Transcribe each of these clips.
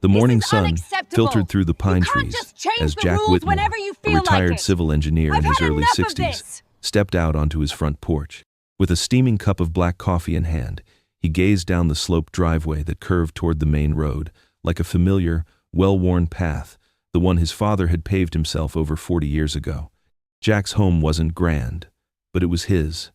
The This morning is sun unacceptable. filtered through the pine You can't trees just change as the Jack rules Whitmore, whenever you a feel like retired it. civil engineer I've in his had early enough of 60s, this. stepped out onto his front porch. With a steaming cup of black coffee in hand, he gazed down the sloped driveway that curved toward the main road, like a familiar, well-worn path, the one his father had paved himself over 40 years ago. Jack's home wasn't grand, but it was his,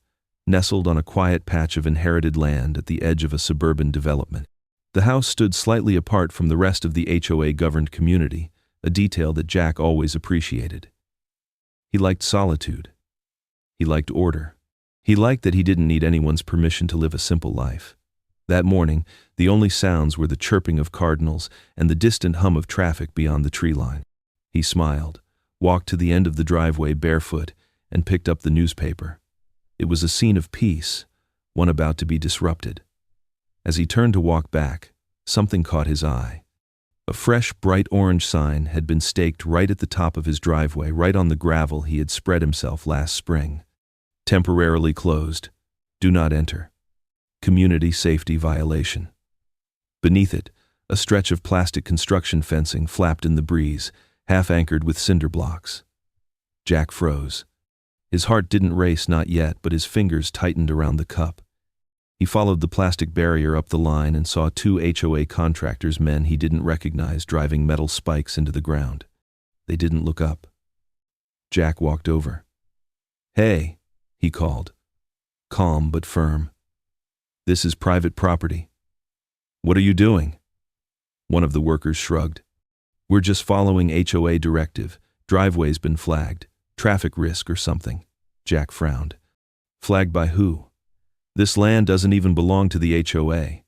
nestled on a quiet patch of inherited land at the edge of a suburban development. The house stood slightly apart from the rest of the HOA-governed community, a detail that Jack always appreciated. He liked solitude. He liked order. He liked that he didn't need anyone's permission to live a simple life. That morning, the only sounds were the chirping of cardinals and the distant hum of traffic beyond the tree line. He smiled, walked to the end of the driveway barefoot, and picked up the newspaper. It was a scene of peace, one about to be disrupted. As he turned to walk back, something caught his eye. A fresh, bright orange sign had been staked right at the top of his driveway, right on the gravel he had spread himself last spring. Temporarily closed. Do not enter. Community safety violation. Beneath it, a stretch of plastic construction fencing flapped in the breeze, half anchored with cinder blocks. Jack froze. His heart didn't race, not yet, but his fingers tightened around the cup. He followed the plastic barrier up the line and saw two HOA contractors, men he didn't recognize, driving metal spikes into the ground. They didn't look up. Jack walked over. "Hey," he called, calm but firm. "This is private property." "What are you doing?" One of the workers shrugged. "We're just following HOA directive. Driveway's been flagged. Traffic risk or something." Jack frowned. "Flagged by who? This land doesn't even belong to the HOA."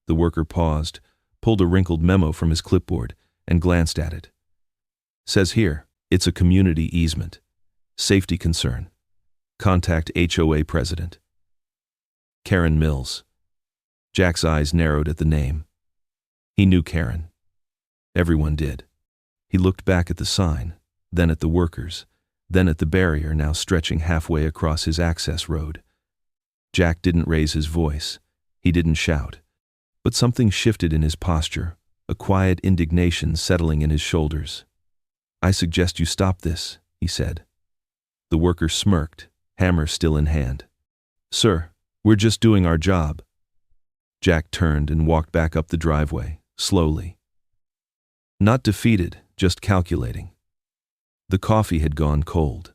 The worker paused, pulled a wrinkled memo from his clipboard, and glanced at it. "Says here, it's a community easement. Safety concern. Contact HOA president. Karen Mills." Jack's eyes narrowed at the name. He knew Karen. Everyone did. He looked back at the sign, then at the workers, then at the barrier now stretching halfway across his access road. Jack didn't raise his voice. He didn't shout. But something shifted in his posture, a quiet indignation settling in his shoulders. "I suggest you stop this," he said. The worker smirked, hammer still in hand. "Sir, we're just doing our job." Jack turned and walked back up the driveway, slowly. Not defeated, just calculating. The coffee had gone cold.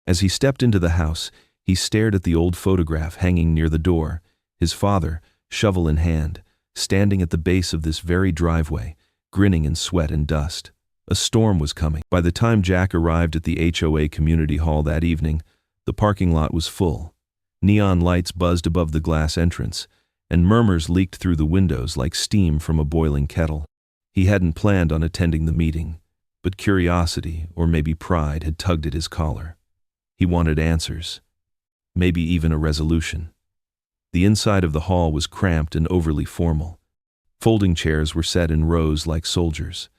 As he stepped into the house, he stared at the old photograph hanging near the door, his father, shovel in hand, standing at the base of this very driveway, grinning in sweat and dust. A storm was coming. By the time Jack arrived at the HOA community hall that evening, the parking lot was full. Neon lights buzzed above the glass entrance, and murmurs leaked through the windows like steam from a boiling kettle. He hadn't planned on attending the meeting, but curiosity, or maybe pride, had tugged at his collar. He wanted answers. Maybe even a resolution. The inside of the hall was cramped and overly formal. Folding chairs were set in rows like soldiers.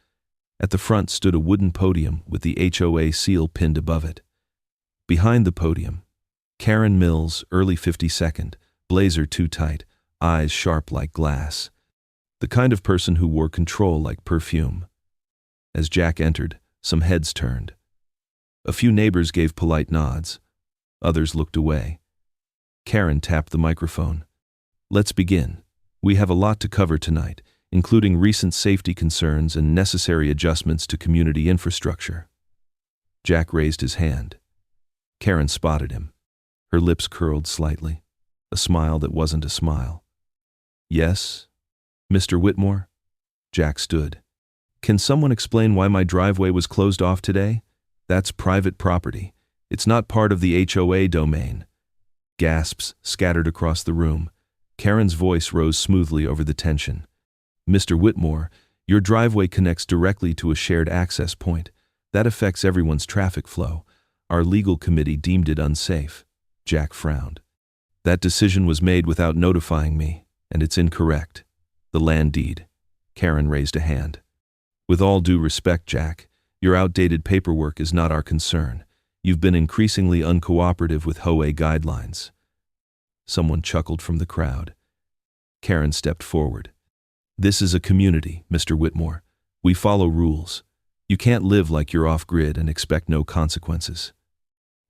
At the front stood a wooden podium with the HOA seal pinned above it. Behind the podium, Karen Mills, early 52nd, blazer too tight, eyes sharp like glass. The kind of person who wore control like perfume. As Jack entered, some heads turned. A few neighbors gave polite nods. Others looked away. Karen tapped the microphone. "Let's begin. We have a lot to cover tonight, including recent safety concerns and necessary adjustments to community infrastructure." Jack raised his hand. Karen spotted him. Her lips curled slightly, a smile that wasn't a smile. "Yes, Mr. Whitmore?" Jack stood. "Can someone explain why my driveway was closed off today? That's private property. It's not part of the HOA domain." Gasps scattered across the room. Karen's voice rose smoothly over the tension. "Mr. Whitmore, your driveway connects directly to a shared access point. That affects everyone's traffic flow. Our legal committee deemed it unsafe." Jack frowned. "That decision was made without notifying me, and it's incorrect. The land deed." Karen raised a hand. "With all due respect, Jack, your outdated paperwork is not our concern. You've been increasingly uncooperative with HOA guidelines." Someone chuckled from the crowd. Karen stepped forward. This is a community, Mr. Whitmore. We follow rules. You can't live like you're off-grid and expect no consequences.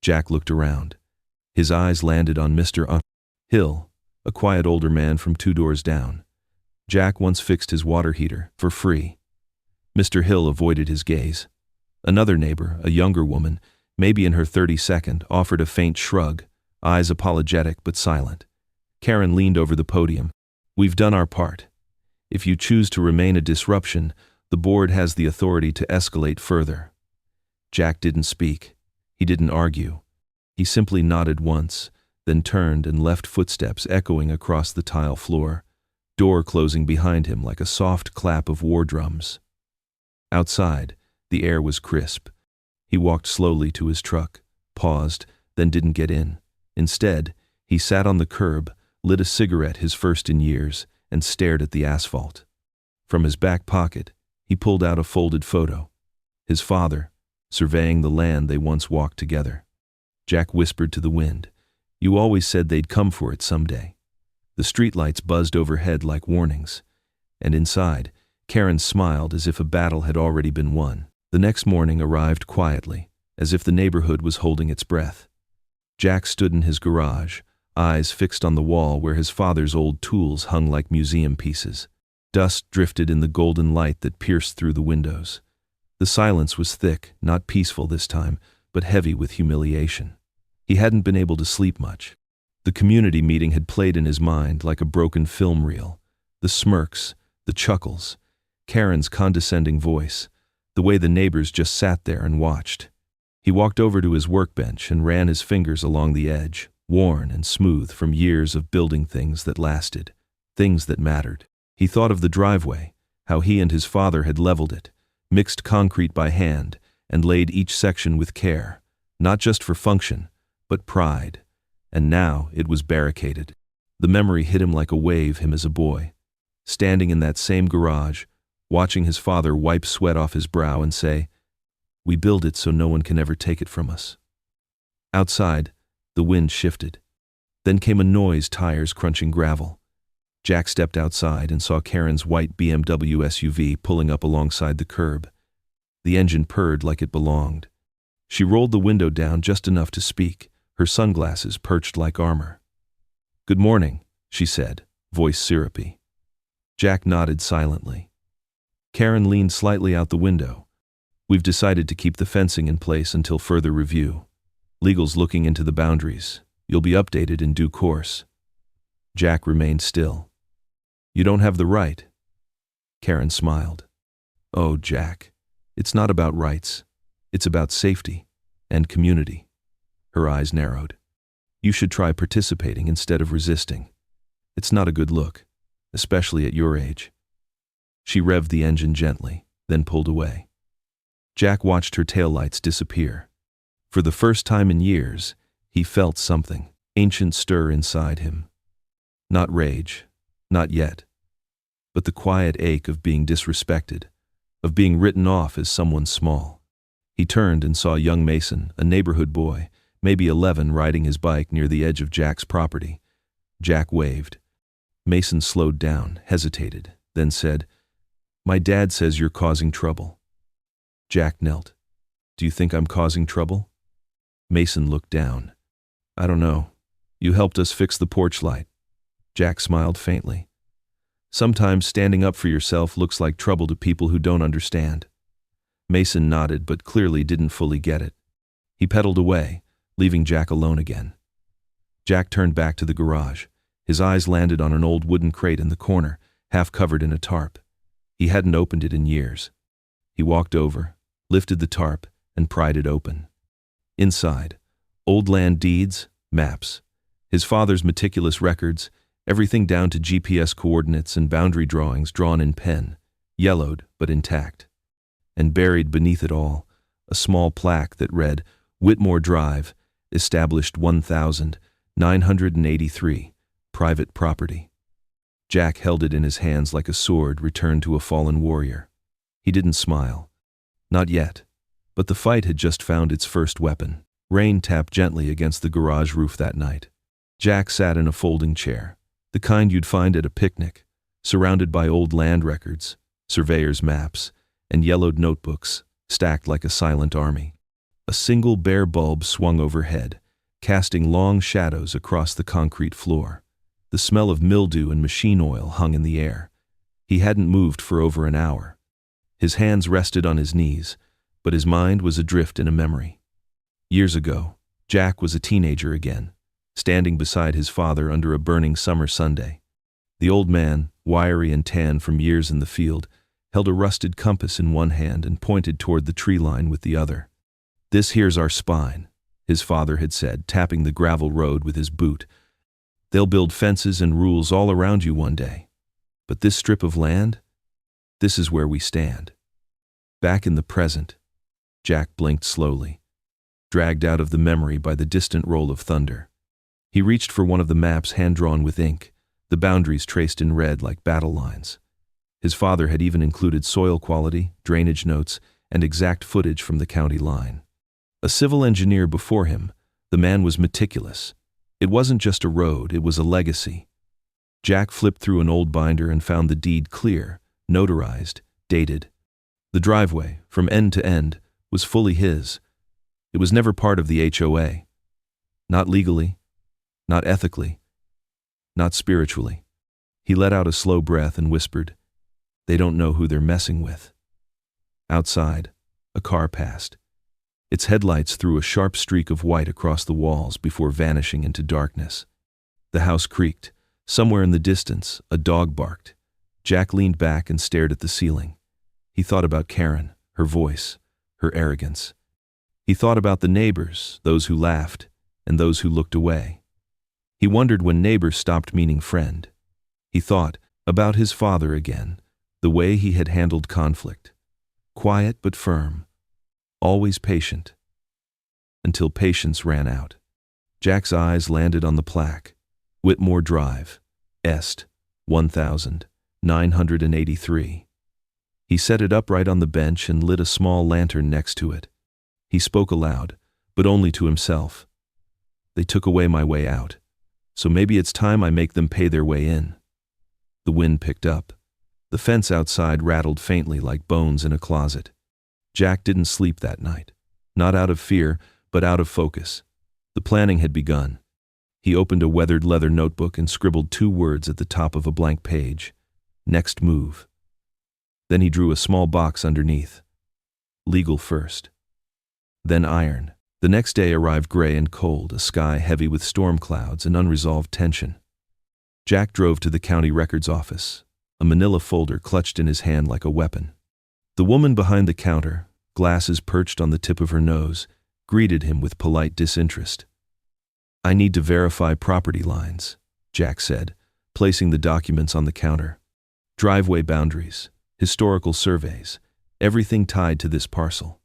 Jack looked around. His eyes landed on Mr. Hill, a quiet older man from 2 doors down. Jack once fixed his water heater for free. Mr. Hill avoided his gaze. Another neighbor, a younger woman, maybe in her 32nd, offered a faint shrug, eyes apologetic but silent. Karen leaned over the podium. We've done our part. If you choose to remain a disruption, the board has the authority to escalate further. Jack didn't speak. He didn't argue. He simply nodded once, then turned and left footsteps echoing across the tile floor, door closing behind him like a soft clap of war drums. Outside, the air was crisp. He walked slowly to his truck, paused, then didn't get in. Instead, he sat on the curb, lit a cigarette, his first in years, and stared at the asphalt. From his back pocket, he pulled out a folded photo. His father, surveying the land they once walked together. Jack whispered to the wind, "You always said they'd come for it someday." The streetlights buzzed overhead like warnings, and inside, Karen smiled as if a battle had already been won. The next morning arrived quietly, as if the neighborhood was holding its breath. Jack stood in his garage, eyes fixed on the wall where his father's old tools hung like museum pieces. Dust drifted in the golden light that pierced through the windows. The silence was thick, not peaceful this time, but heavy with humiliation. He hadn't been able to sleep much. The community meeting had played in his mind like a broken film reel. The smirks, the chuckles, Karen's condescending voice, the way the neighbors just sat there and watched. He walked over to his workbench and ran his fingers along the edge, worn and smooth from years of building things that lasted, things that mattered. He thought of the driveway, how he and his father had leveled it, mixed concrete by hand, and laid each section with care, not just for function, but pride. And now it was barricaded. The memory hit him like a wave, him as a boy, standing in that same garage, watching his father wipe sweat off his brow and say, "We build it so no one can ever take it from us." Outside, the wind shifted. Then came a noise, tires crunching gravel. Jack stepped outside and saw Karen's white BMW SUV pulling up alongside the curb. The engine purred like it belonged. She rolled the window down just enough to speak, her sunglasses perched like armor. "Good morning," she said, voice syrupy. Jack nodded silently. Karen leaned slightly out the window. "We've decided to keep the fencing in place until further review. Legal's looking into the boundaries. You'll be updated in due course." Jack remained still. "You don't have the right." Karen smiled. "Oh, Jack, it's not about rights. It's about safety and community." Her eyes narrowed. "You should try participating instead of resisting. It's not a good look, especially at your age." She revved the engine gently, then pulled away. Jack watched her taillights disappear. For the first time in years, he felt something, ancient stir inside him. Not rage, not yet, but the quiet ache of being disrespected, of being written off as someone small. He turned and saw young Mason, a neighborhood boy, maybe 11, riding his bike near the edge of Jack's property. Jack waved. Mason slowed down, hesitated, then said, "My dad says you're causing trouble." Jack knelt. "Do you think I'm causing trouble?" Mason looked down. "I don't know. You helped us fix the porch light." Jack smiled faintly. "Sometimes standing up for yourself looks like trouble to people who don't understand." Mason nodded but clearly didn't fully get it. He pedaled away, leaving Jack alone again. Jack turned back to the garage. His eyes landed on an old wooden crate in the corner, half covered in a tarp. He hadn't opened it in years. He walked over, lifted the tarp, and pried it open. Inside, old land deeds, maps, his father's meticulous records, everything down to GPS coordinates and boundary drawings drawn in pen, yellowed but intact. And buried beneath it all, a small plaque that read, "Whitmore Drive, established 1983, private property." Jack held it in his hands like a sword returned to a fallen warrior. He didn't smile. Not yet. But the fight had just found its first weapon. Rain tapped gently against the garage roof that night. Jack sat in a folding chair, the kind you'd find at a picnic, surrounded by old land records, surveyors' maps, and yellowed notebooks stacked like a silent army. A single bare bulb swung overhead, casting long shadows across the concrete floor. The smell of mildew and machine oil hung in the air. He hadn't moved for over an hour. His hands rested on his knees, but his mind was adrift in a memory. Years ago, Jack was a teenager again, standing beside his father under a burning summer Sunday. The old man, wiry and tan from years in the field, held a rusted compass in one hand and pointed toward the tree line with the other. "This here's our spine," his father had said, tapping the gravel road with his boot. "They'll build fences and rules all around you one day. But this strip of land? This is where we stand." Back in the present, Jack blinked slowly, dragged out of the memory by the distant roll of thunder. He reached for one of the maps hand-drawn with ink, the boundaries traced in red like battle lines. His father had even included soil quality, drainage notes, and exact footage from the county line. A civil engineer before him, the man was meticulous. It wasn't just a road, it was a legacy. Jack flipped through an old binder and found the deed clear, notarized, dated. The driveway, from end to end, was fully his. It was never part of the HOA. Not legally, not ethically, not spiritually. He let out a slow breath and whispered, "They don't know who they're messing with." Outside, a car passed. Its headlights threw a sharp streak of white across the walls before vanishing into darkness. The house creaked. Somewhere in the distance, a dog barked. Jack leaned back and stared at the ceiling. He thought about Karen, her voice, her arrogance. He thought about the neighbors, those who laughed, and those who looked away. He wondered when neighbors stopped meaning friend. He thought about his father again, the way he had handled conflict. Quiet but firm. Always patient. Until patience ran out. Jack's eyes landed on the plaque. Whitmore Drive, Est, 1983. He set it upright on the bench and lit a small lantern next to it. He spoke aloud, but only to himself. "They took away my way out, so maybe it's time I make them pay their way in." The wind picked up. The fence outside rattled faintly like bones in a closet. Jack didn't sleep that night. Not out of fear, but out of focus. The planning had begun. He opened a weathered leather notebook and scribbled 2 words at the top of a blank page. Next move. Then he drew a small box underneath. Legal first. Then iron. The next day arrived gray and cold, a sky heavy with storm clouds and unresolved tension. Jack drove to the county records office, a manila folder clutched in his hand like a weapon. The woman behind the counter, glasses perched on the tip of her nose, greeted him with polite disinterest. "I need to verify property lines," Jack said, placing the documents on the counter. "Driveway boundaries, historical surveys, everything tied to this parcel."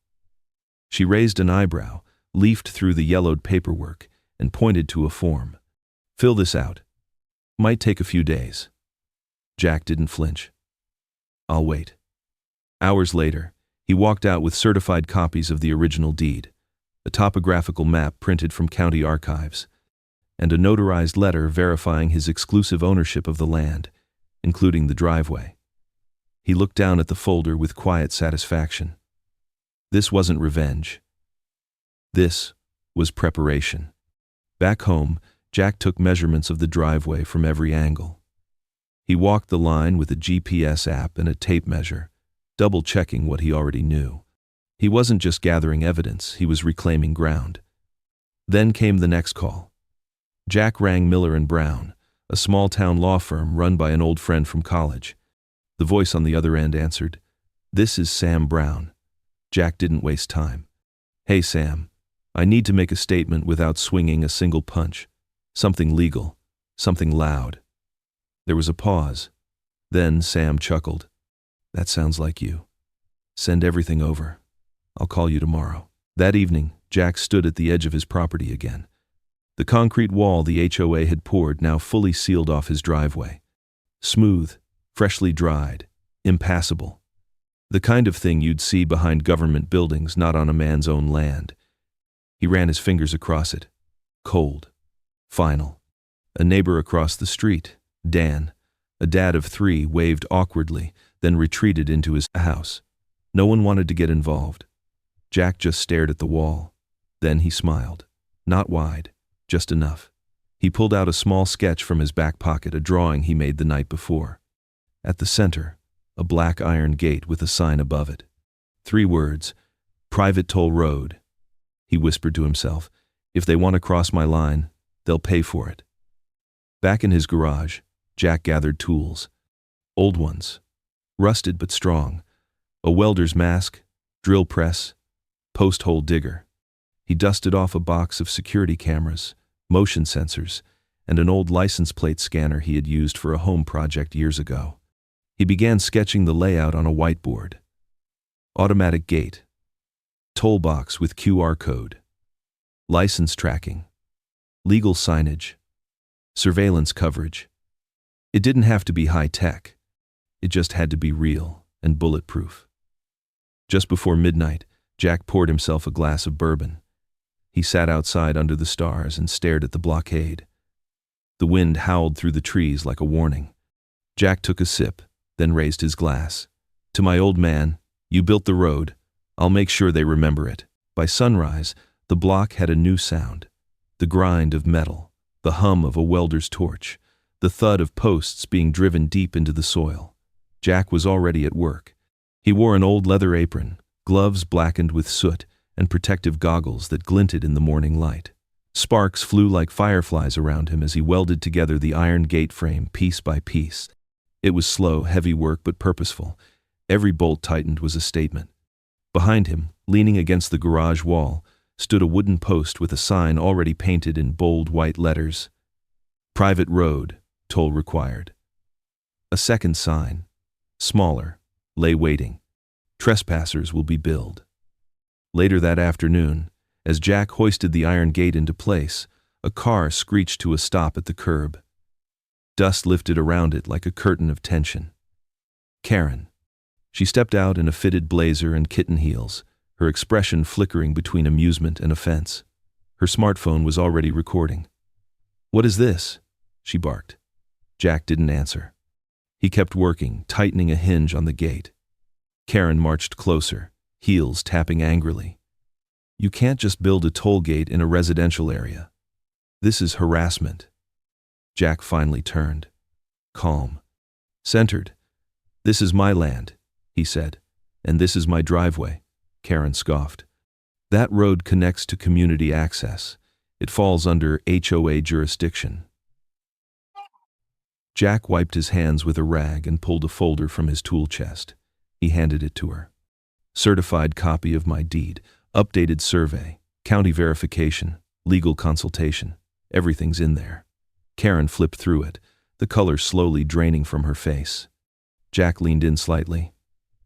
She raised an eyebrow, leafed through the yellowed paperwork, and pointed to a form. "Fill this out. Might take a few days." Jack didn't flinch. "I'll wait." Hours later, he walked out with certified copies of the original deed, a topographical map printed from county archives, and a notarized letter verifying his exclusive ownership of the land, including the driveway. He looked down at the folder with quiet satisfaction. This wasn't revenge. This was preparation. Back home, Jack took measurements of the driveway from every angle. He walked the line with a GPS app and a tape measure, double-checking what he already knew. He wasn't just gathering evidence, he was reclaiming ground. Then came the next call. Jack rang Miller & Brown, a small-town law firm run by an old friend from college. The voice on the other end answered, "This is Sam Brown." Jack didn't waste time. "Hey, Sam. I need to make a statement without swinging a single punch. Something legal. Something loud." There was a pause. Then Sam chuckled. "That sounds like you. Send everything over. I'll call you tomorrow." That evening, Jack stood at the edge of his property again. The concrete wall the HOA had poured now fully sealed off his driveway. Smooth, freshly dried, impassable. The kind of thing you'd see behind government buildings, not on a man's own land. He ran his fingers across it. Cold. Final. A neighbor across the street, Dan, A dad of 3 waved awkwardly, then retreated into his house. No one wanted to get involved. Jack just stared at the wall. Then he smiled. Not wide, just enough. He pulled out a small sketch from his back pocket, a drawing he made the night before. At the center, a black iron gate with a sign above it. 3 words, "Private Toll Road." He whispered to himself, "If they want to cross my line, they'll pay for it." Back in his garage, Jack gathered tools. Old ones, rusted but strong. A welder's mask, drill press, post hole digger. He dusted off a box of security cameras, motion sensors, and an old license plate scanner he had used for a home project years ago. He began sketching the layout on a whiteboard. Automatic gate. Toll box with QR code. License tracking. Legal signage. Surveillance coverage. It didn't have to be high-tech. It just had to be real and bulletproof. Just before midnight, Jack poured himself a glass of bourbon. He sat outside under the stars and stared at the blockade. The wind howled through the trees like a warning. Jack took a sip, then raised his glass. "To my old man, you built the road. I'll make sure they remember it." By sunrise, the block had a new sound. The grind of metal, the hum of a welder's torch, the thud of posts being driven deep into the soil. Jack was already at work. He wore an old leather apron, gloves blackened with soot, and protective goggles that glinted in the morning light. Sparks flew like fireflies around him as he welded together the iron gate frame piece by piece. It was slow, heavy work, but purposeful. Every bolt tightened was a statement. Behind him, leaning against the garage wall, stood a wooden post with a sign already painted in bold white letters. "Private road, toll required." A second sign, smaller, lay waiting. "Trespassers will be billed." Later that afternoon, as Jack hoisted the iron gate into place, a car screeched to a stop at the curb. Dust lifted around it like a curtain of tension. Karen. She stepped out in a fitted blazer and kitten heels, her expression flickering between amusement and offense. Her smartphone was already recording. "What is this?" she barked. Jack didn't answer. He kept working, tightening a hinge on the gate. Karen marched closer, heels tapping angrily. "You can't just build a toll gate in a residential area. This is harassment." Jack finally turned. Calm. Centered. "This is my land," he said, "and this is my driveway." Karen scoffed. "That road connects to community access. It falls under HOA jurisdiction." Jack wiped his hands with a rag and pulled a folder from his tool chest. He handed it to her. "Certified copy of my deed, updated survey, county verification, legal consultation. Everything's in there." Karen flipped through it, the color slowly draining from her face. Jack leaned in slightly.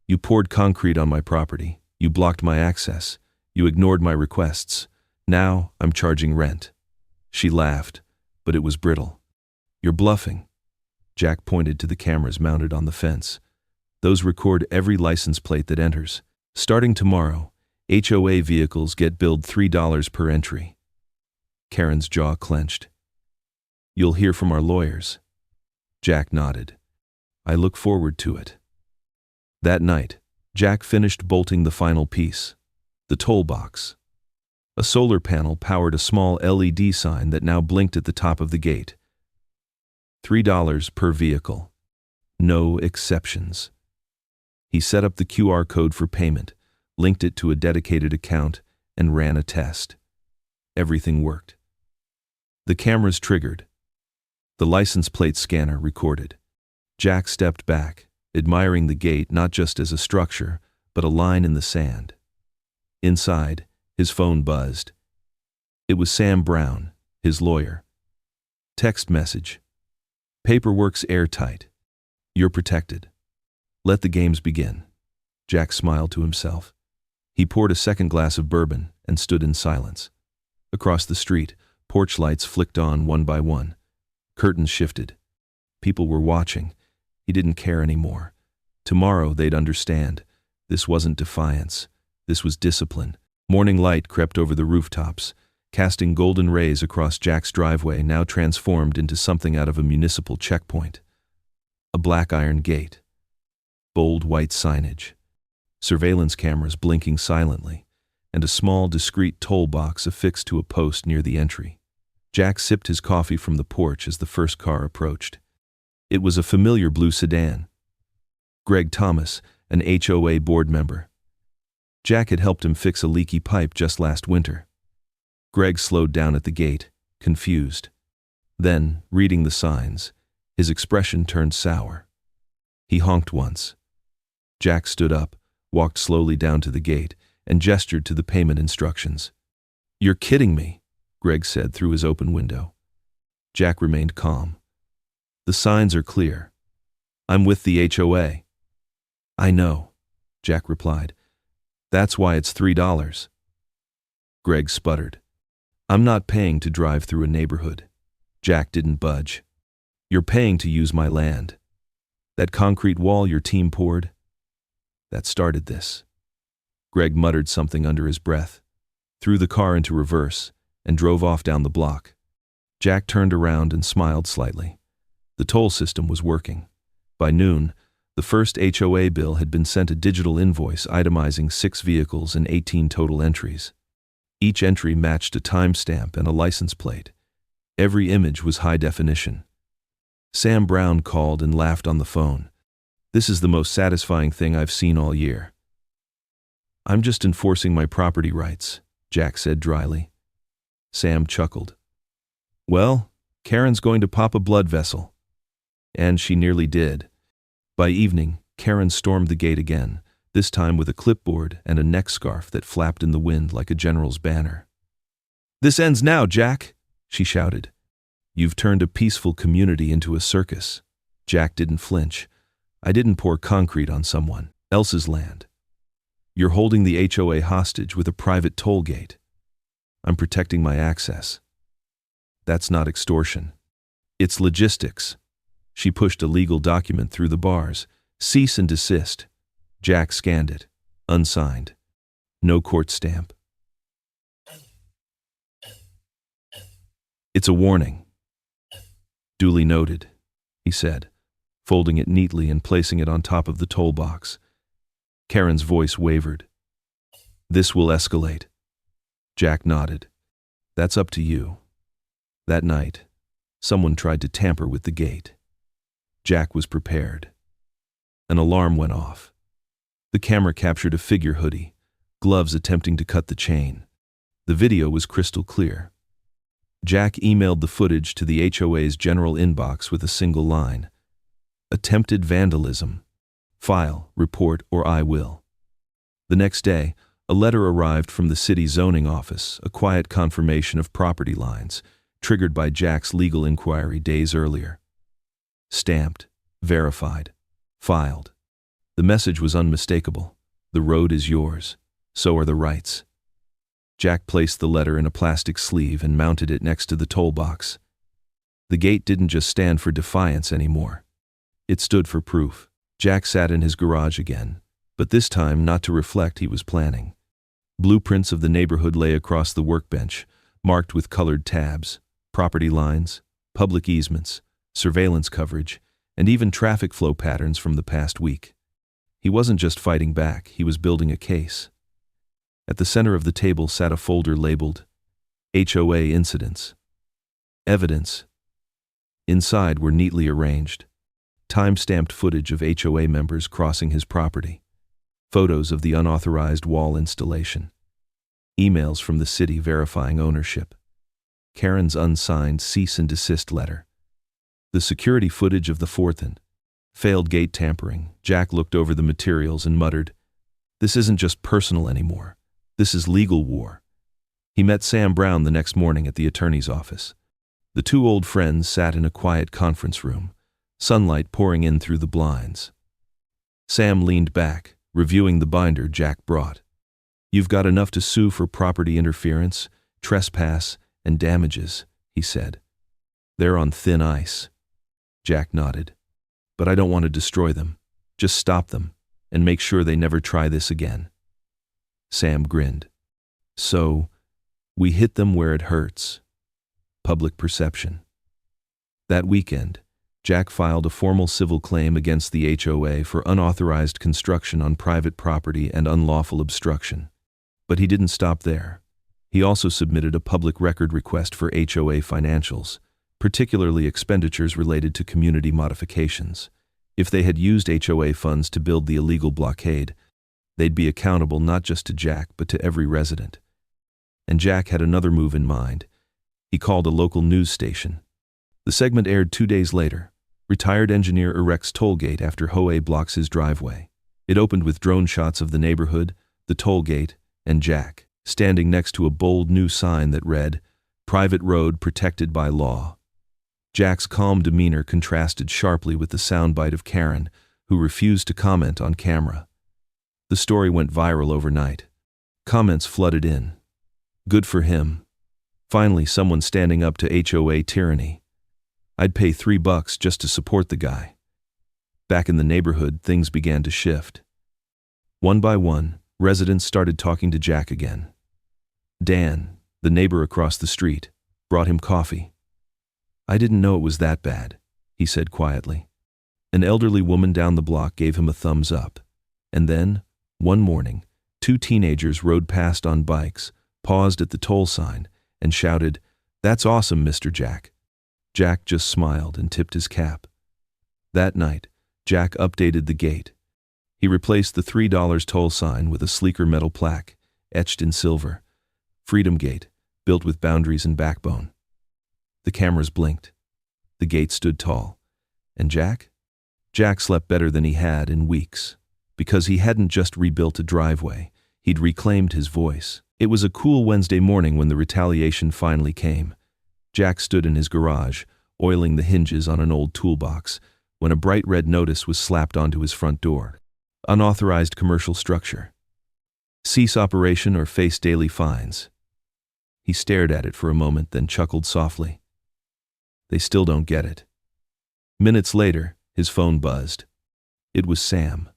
"You poured concrete on my property. You blocked my access. You ignored my requests. Now I'm charging rent." She laughed, but it was brittle. "You're bluffing." Jack pointed to the cameras mounted on the fence. "Those record every license plate that enters. Starting tomorrow, HOA vehicles get billed $3 per entry." Karen's jaw clenched. "You'll hear from our lawyers." Jack nodded. "I look forward to it." That night, Jack finished bolting the final piece, the toll box. A solar panel powered a small LED sign that now blinked at the top of the gate. $3 per vehicle. No exceptions. He set up the QR code for payment, linked it to a dedicated account, and ran a test. Everything worked. The cameras triggered. The license plate scanner recorded. Jack stepped back, admiring the gate not just as a structure, but a line in the sand. Inside, his phone buzzed. It was Sam Brown, his lawyer. Text message. "Paperwork's airtight. You're protected. Let the games begin." Jack smiled to himself. He poured a second glass of bourbon and stood in silence. Across the street, porch lights flicked on one by one. Curtains shifted. People were watching. He didn't care anymore. Tomorrow they'd understand. This wasn't defiance. This was discipline. Morning light crept over the rooftops, casting golden rays across Jack's driveway, now transformed into something out of a municipal checkpoint. A black iron gate. Bold white signage. Surveillance cameras blinking silently, and a small, discreet toll box affixed to a post near the entry. Jack sipped his coffee from the porch as the first car approached. It was a familiar blue sedan. Greg Thomas, an HOA board member. Jack had helped him fix a leaky pipe just last winter. Greg slowed down at the gate, confused. Then, reading the signs, his expression turned sour. He honked once. Jack stood up, walked slowly down to the gate, and gestured to the payment instructions. "You're kidding me," Greg said through his open window. Jack remained calm. "The signs are clear. I'm with the HOA." "I know," Jack replied. "That's why it's $3. Greg sputtered. "I'm not paying to drive through a neighborhood." Jack didn't budge. "You're paying to use my land. That concrete wall your team poured, that started this." Greg muttered something under his breath, threw the car into reverse, and drove off down the block. Jack turned around and smiled slightly. The toll system was working. By noon, the first HOA bill had been sent a digital invoice itemizing 6 vehicles and 18 total entries. Each entry matched a timestamp and a license plate. Every image was high definition. Sam Brown called and laughed on the phone. "This is the most satisfying thing I've seen all year." "I'm just enforcing my property rights," Jack said dryly. Sam chuckled. "Well, Karen's going to pop a blood vessel." And she nearly did. By evening, Karen stormed the gate again, this time with a clipboard and a neck scarf that flapped in the wind like a general's banner. "This ends now, Jack," she shouted. "You've turned a peaceful community into a circus." Jack didn't flinch. "I didn't pour concrete on someone else's land. You're holding the HOA hostage with a private toll gate. I'm protecting my access. That's not extortion. It's logistics." She pushed a legal document through the bars. "Cease and desist." Jack scanned it. Unsigned. No court stamp. "It's a warning." "Duly noted," he said, folding it neatly and placing it on top of the toll box. Karen's voice wavered. "This will escalate." Jack nodded. "That's up to you." That night, someone tried to tamper with the gate. Jack was prepared. An alarm went off. The camera captured a figure hoodie, gloves attempting to cut the chain. The video was crystal clear. Jack emailed the footage to the HOA's general inbox with a single line. "Attempted vandalism. File, report, or I will." The next day, a letter arrived from the city zoning office, a quiet confirmation of property lines, triggered by Jack's legal inquiry days earlier. Stamped, verified, filed. The message was unmistakable. The road is yours. So are the rights. Jack placed the letter in a plastic sleeve and mounted it next to the toll box. The gate didn't just stand for defiance anymore. It stood for proof. Jack sat in his garage again, but this time not to reflect, he was planning. Blueprints of the neighborhood lay across the workbench, marked with colored tabs, property lines, public easements, surveillance coverage, and even traffic flow patterns from the past week. He wasn't just fighting back, he was building a case. At the center of the table sat a folder labeled HOA Incidents. Evidence. Inside were neatly arranged time-stamped footage of HOA members crossing his property, photos of the unauthorized wall installation, emails from the city verifying ownership, Karen's unsigned cease and desist letter, the security footage of the fourth and failed gate tampering. Jack looked over the materials and muttered, "This isn't just personal anymore. This is legal war." He met Sam Brown the next morning at the attorney's office. The two old friends sat in a quiet conference room, sunlight pouring in through the blinds. Sam leaned back, reviewing the binder Jack brought. "You've got enough to sue for property interference, trespass, and damages," he said. "They're on thin ice." Jack nodded. "But I don't want to destroy them. Just stop them, and make sure they never try this again." Sam grinned. "So, we hit them where it hurts." Public perception. That weekend, Jack filed a formal civil claim against the HOA for unauthorized construction on private property and unlawful obstruction. But he didn't stop there. He also submitted a public record request for HOA financials, particularly expenditures related to community modifications. If they had used HOA funds to build the illegal blockade, they'd be accountable not just to Jack but to every resident. And Jack had another move in mind. He called a local news station. The segment aired 2 days later. Retired engineer erects toll gate after HOA blocks his driveway. It opened with drone shots of the neighborhood, the toll gate, and Jack, standing next to a bold new sign that read, "Private road protected by law." Jack's calm demeanor contrasted sharply with the soundbite of Karen, who refused to comment on camera. The story went viral overnight. Comments flooded in. Good for him. Finally, someone standing up to HOA tyranny. I'd pay $3 just to support the guy. Back in the neighborhood, things began to shift. One by one, residents started talking to Jack again. Dan, the neighbor across the street, brought him coffee. "I didn't know it was that bad," he said quietly. An elderly woman down the block gave him a thumbs up. And then, one morning, 2 teenagers rode past on bikes, paused at the toll sign, and shouted, "That's awesome, Mr. Jack." Jack just smiled and tipped his cap. That night, Jack updated the gate. He replaced the $3 toll sign with a sleeker metal plaque, etched in silver. Freedom Gate, built with boundaries and backbone. The cameras blinked. The gate stood tall. And Jack? Jack slept better than he had in weeks. Because he hadn't just rebuilt a driveway, he'd reclaimed his voice. It was a cool Wednesday morning when the retaliation finally came. Jack stood in his garage, oiling the hinges on an old toolbox, when a bright red notice was slapped onto his front door. Unauthorized commercial structure. Cease operation or face daily fines. He stared at it for a moment, then chuckled softly. They still don't get it. Minutes later, his phone buzzed. It was Sam.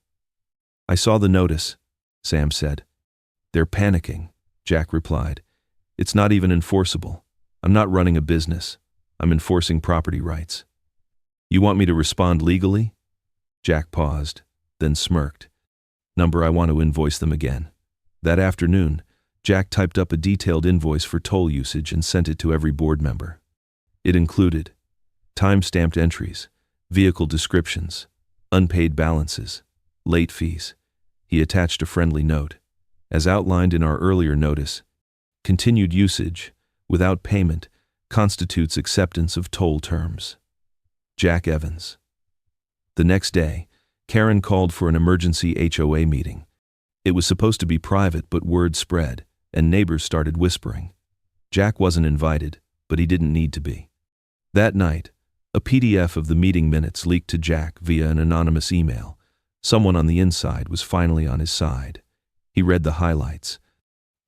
"I saw the notice," Sam said. "They're panicking," Jack replied. "It's not even enforceable. I'm not running a business. I'm enforcing property rights." "You want me to respond legally?" Jack paused, then smirked. "Number, I want to invoice them again." That afternoon, Jack typed up a detailed invoice for toll usage and sent it to every board member. It included time-stamped entries, vehicle descriptions, unpaid balances, late fees. He attached a friendly note. As outlined in our earlier notice, continued usage, without payment, constitutes acceptance of toll terms. Jack Evans. The next day, Karen called for an emergency HOA meeting. It was supposed to be private, but word spread, and neighbors started whispering. Jack wasn't invited, but he didn't need to be. That night, a PDF of the meeting minutes leaked to Jack via an anonymous email. Someone on the inside was finally on his side. He read the highlights.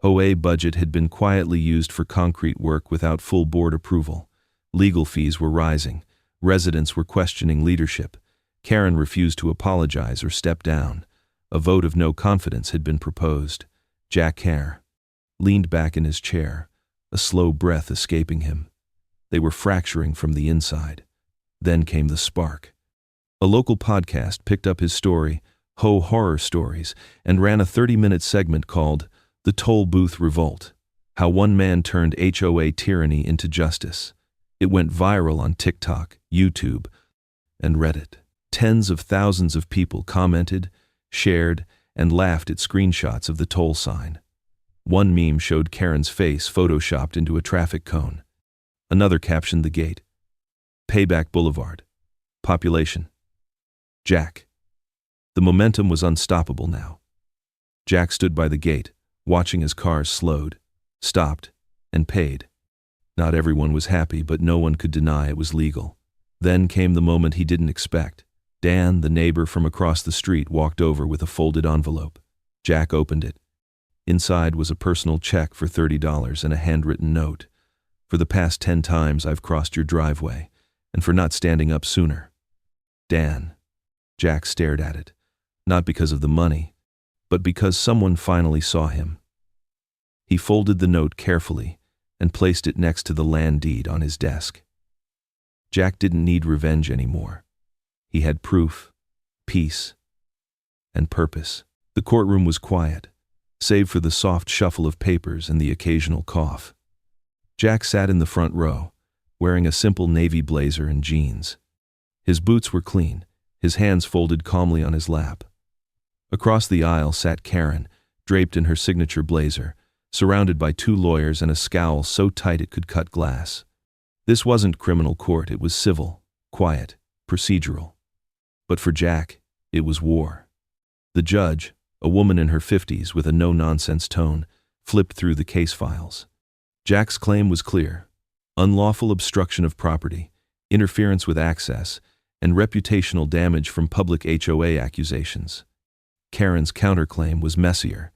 HOA budget had been quietly used for concrete work without full board approval. Legal fees were rising. Residents were questioning leadership. Karen refused to apologize or step down. A vote of no confidence had been proposed. Jack Hare leaned back in his chair, a slow breath escaping him. They were fracturing from the inside. Then came the spark. A local podcast picked up his story, Ho Horror Stories, and ran a 30-minute segment called The Toll Booth Revolt, How One Man Turned HOA Tyranny into Justice. It went viral on TikTok, YouTube, and Reddit. Tens of thousands of people commented, shared, and laughed at screenshots of the toll sign. One meme showed Karen's face photoshopped into a traffic cone. Another captioned the gate. Payback Boulevard. Population. Jack. The momentum was unstoppable now. Jack stood by the gate, watching as cars slowed, stopped, and paid. Not everyone was happy, but no one could deny it was legal. Then came the moment he didn't expect. Dan, the neighbor from across the street, walked over with a folded envelope. Jack opened it. Inside was a personal check for $30 and a handwritten note. "For the past 10 times I've crossed your driveway, and for not standing up sooner. Dan." Jack stared at it, not because of the money, but because someone finally saw him. He folded the note carefully and placed it next to the land deed on his desk. Jack didn't need revenge anymore. He had proof, peace, and purpose. The courtroom was quiet, save for the soft shuffle of papers and the occasional cough. Jack sat in the front row, wearing a simple navy blazer and jeans. His boots were clean, his hands folded calmly on his lap. Across the aisle sat Karen, draped in her signature blazer, surrounded by 2 lawyers and a scowl so tight it could cut glass. This wasn't criminal court, it was civil, quiet, procedural. But for Jack, it was war. The judge, a woman in her 50s with a no-nonsense tone, flipped through the case files. Jack's claim was clear: unlawful obstruction of property, interference with access, and reputational damage from public HOA accusations. Karen's counterclaim was messier,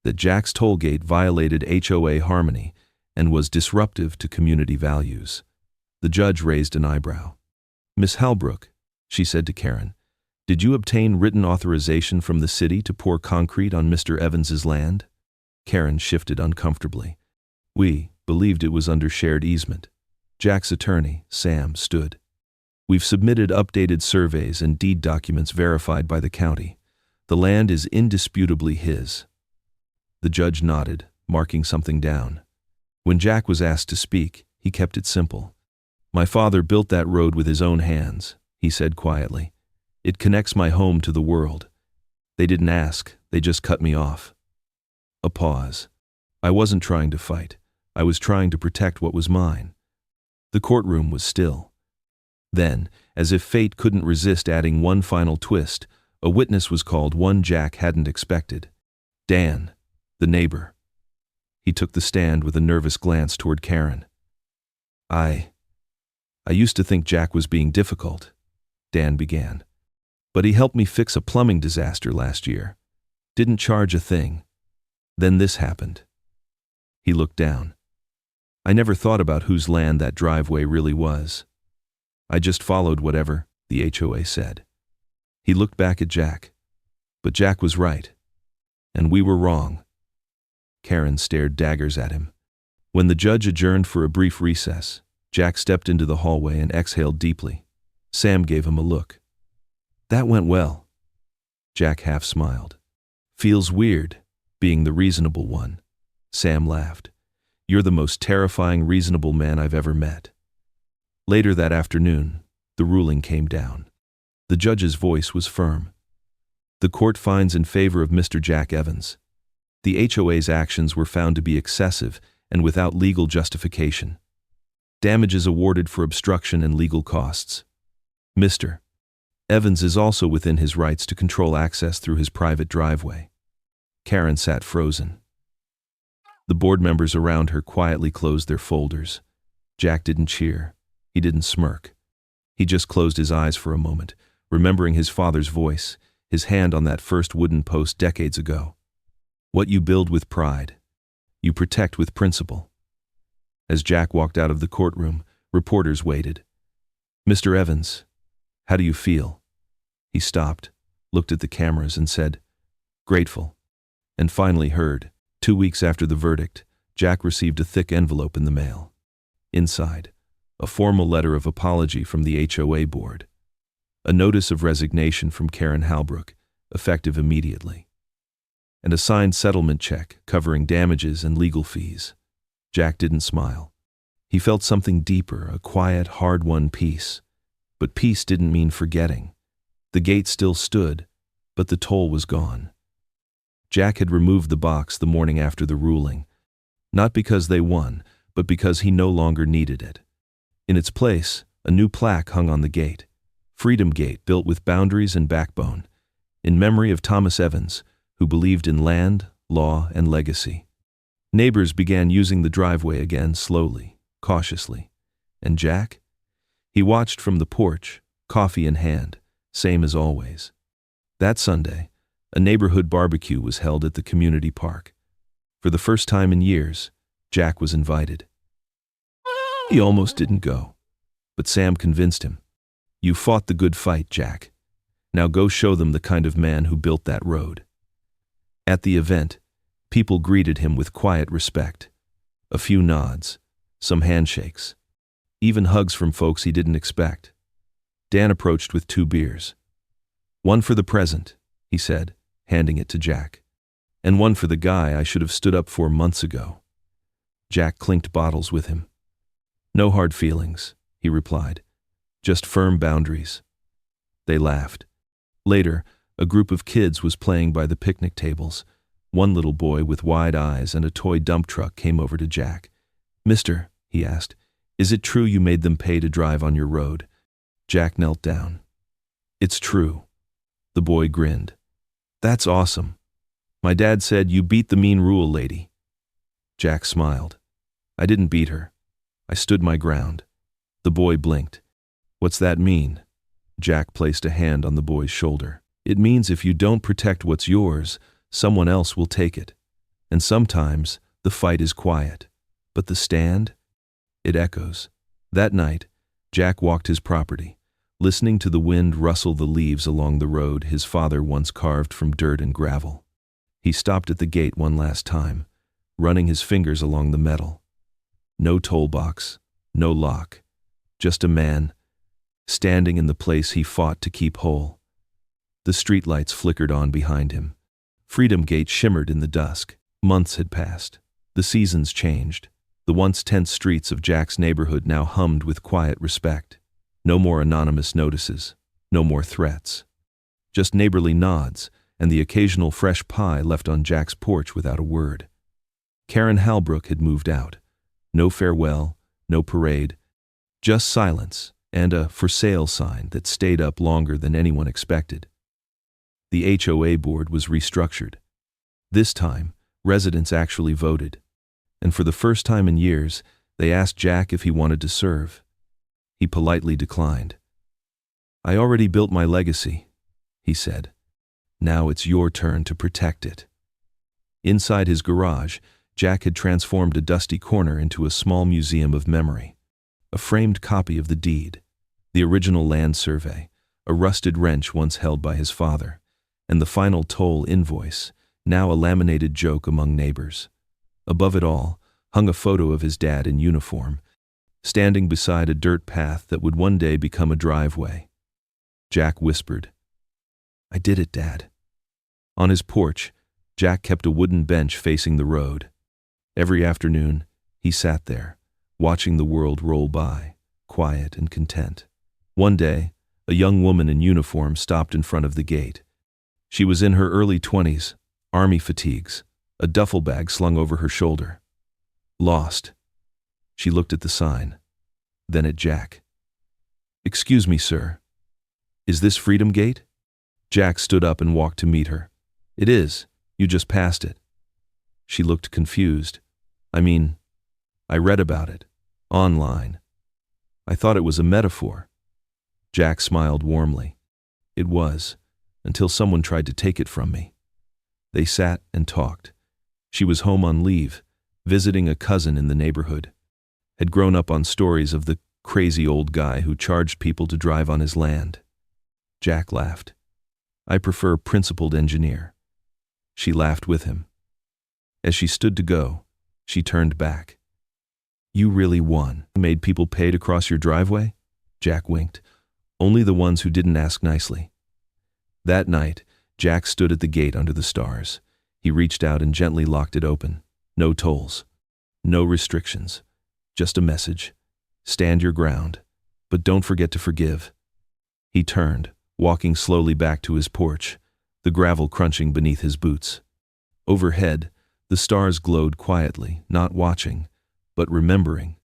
that Jack's tollgate violated HOA harmony and was disruptive to community values. The judge raised an eyebrow. "Miss Halbrook," she said to Karen, "did you obtain written authorization from the city to pour concrete on Mr. Evans's land?" Karen shifted uncomfortably. "We believed it was under shared easement." Jack's attorney, Sam, stood. "We've submitted updated surveys and deed documents verified by the county. The land is indisputably his." The judge nodded, marking something down. When Jack was asked to speak, he kept it simple. "My father built that road with his own hands," he said quietly. "It connects my home to the world. They didn't ask, they just cut me off." A pause. "I wasn't trying to fight. I was trying to protect what was mine." The courtroom was still. Then, as if fate couldn't resist adding one final twist, a witness was called, one Jack hadn't expected. Dan, the neighbor. He took the stand with a nervous glance toward Karen. I used to think Jack was being difficult," Dan began. "But he helped me fix a plumbing disaster last year. Didn't charge a thing. Then this happened." He looked down. "I never thought about whose land that driveway really was. I just followed whatever the HOA said." He looked back at Jack. "But Jack was right. And we were wrong." Karen stared daggers at him. When the judge adjourned for a brief recess, Jack stepped into the hallway and exhaled deeply. Sam gave him a look. "That went well." Jack half smiled. "Feels weird, being the reasonable one." Sam laughed. "You're the most terrifying reasonable man I've ever met." Later that afternoon, the ruling came down. The judge's voice was firm. "The court finds in favor of Mr. Jack Evans. The HOA's actions were found to be excessive and without legal justification. Damages awarded for obstruction and legal costs. Mr. Evans is also within his rights to control access through his private driveway." Karen sat frozen. The board members around her quietly closed their folders. Jack didn't cheer. He didn't smirk. He just closed his eyes for a moment, remembering his father's voice, his hand on that first wooden post decades ago. "What you build with pride, you protect with principle." As Jack walked out of the courtroom, reporters waited. "Mr. Evans, how do you feel?" He stopped, looked at the cameras and said, "Grateful." And finally heard, 2 weeks after the verdict, Jack received a thick envelope in the mail. Inside, a formal letter of apology from the HOA board. A notice of resignation from Karen Halbrook, effective immediately. And a signed settlement check covering damages and legal fees. Jack didn't smile. He felt something deeper, a quiet, hard-won peace. But peace didn't mean forgetting. The gate still stood, but the toll was gone. Jack had removed the box the morning after the ruling, not because they won, but because he no longer needed it. In its place, a new plaque hung on the gate, Freedom Gate, built with boundaries and backbone, in memory of Thomas Evans, who believed in land, law, and legacy. Neighbors began using the driveway again slowly, cautiously. And Jack? He watched from the porch, coffee in hand, same as always. That Sunday, a neighborhood barbecue was held at the community park. For the first time in years, Jack was invited. He almost didn't go, but Sam convinced him. "You fought the good fight, Jack. Now go show them the kind of man who built that road." At the event, people greeted him with quiet respect. A few nods, some handshakes. even hugs from folks he didn't expect. Dan approached with 2 beers. "One for the present," he said, handing it to Jack. "And one for the guy I should have stood up for months ago." Jack clinked bottles with him. "No hard feelings," he replied. "Just firm boundaries." They laughed. Later, a group of kids was playing by the picnic tables. One little boy with wide eyes and a toy dump truck came over to Jack. "Mister," he asked, "is it true you made them pay to drive on your road?" Jack knelt down. "It's true." The boy grinned. "That's awesome. My dad said you beat the mean rule lady." Jack smiled. "I didn't beat her. I stood my ground." The boy blinked. "What's that mean?" Jack placed a hand on the boy's shoulder. "It means if you don't protect what's yours, someone else will take it. And sometimes the fight is quiet. But the stand? It echoes." That night, Jack walked his property, listening to the wind rustle the leaves along the road his father once carved from dirt and gravel. He stopped at the gate one last time, running his fingers along the metal. No toll box, no lock, just a man, standing in the place he fought to keep whole. The streetlights flickered on behind him. Freedom Gate shimmered in the dusk. Months had passed. The seasons changed. The once tense streets of Jack's neighborhood now hummed with quiet respect. No more anonymous notices, no more threats. Just neighborly nods and the occasional fresh pie left on Jack's porch without a word. Karen Halbrook had moved out. No farewell, no parade, just silence and a "for sale" sign that stayed up longer than anyone expected. The HOA board was restructured. This time, residents actually voted. And for the first time in years, they asked Jack if he wanted to serve. He politely declined. "I already built my legacy," he said. "Now it's your turn to protect it." Inside his garage, Jack had transformed a dusty corner into a small museum of memory. A framed copy of the deed, the original land survey, a rusted wrench once held by his father, and the final toll invoice, now a laminated joke among neighbors. Above it all hung a photo of his dad in uniform, standing beside a dirt path that would one day become a driveway. Jack whispered, "I did it, Dad." On his porch, Jack kept a wooden bench facing the road. Every afternoon, he sat there, watching the world roll by, quiet and content. One day, a young woman in uniform stopped in front of the gate. She was in her early 20s, army fatigues, a duffel bag slung over her shoulder. Lost. She looked at the sign, then at Jack. "Excuse me, sir. Is this Freedom Gate?" Jack stood up and walked to meet her. "It is. You just passed it." She looked confused. I read about it. Online. I thought it was a metaphor." Jack smiled warmly. "It was, until someone tried to take it from me." They sat and talked. She was home on leave, visiting a cousin in the neighborhood. Had grown up on stories of the crazy old guy who charged people to drive on his land. Jack laughed. "I prefer principled engineer." She laughed with him. As she stood to go, she turned back. "You really won. Made people pay to cross your driveway?" Jack winked. "Only the ones who didn't ask nicely." That night, Jack stood at the gate under the stars. He reached out and gently locked it open. No tolls. No restrictions. Just a message. Stand your ground, but don't forget to forgive. He turned, walking slowly back to his porch, the gravel crunching beneath his boots. Overhead, the stars glowed quietly, not watching, but remembering.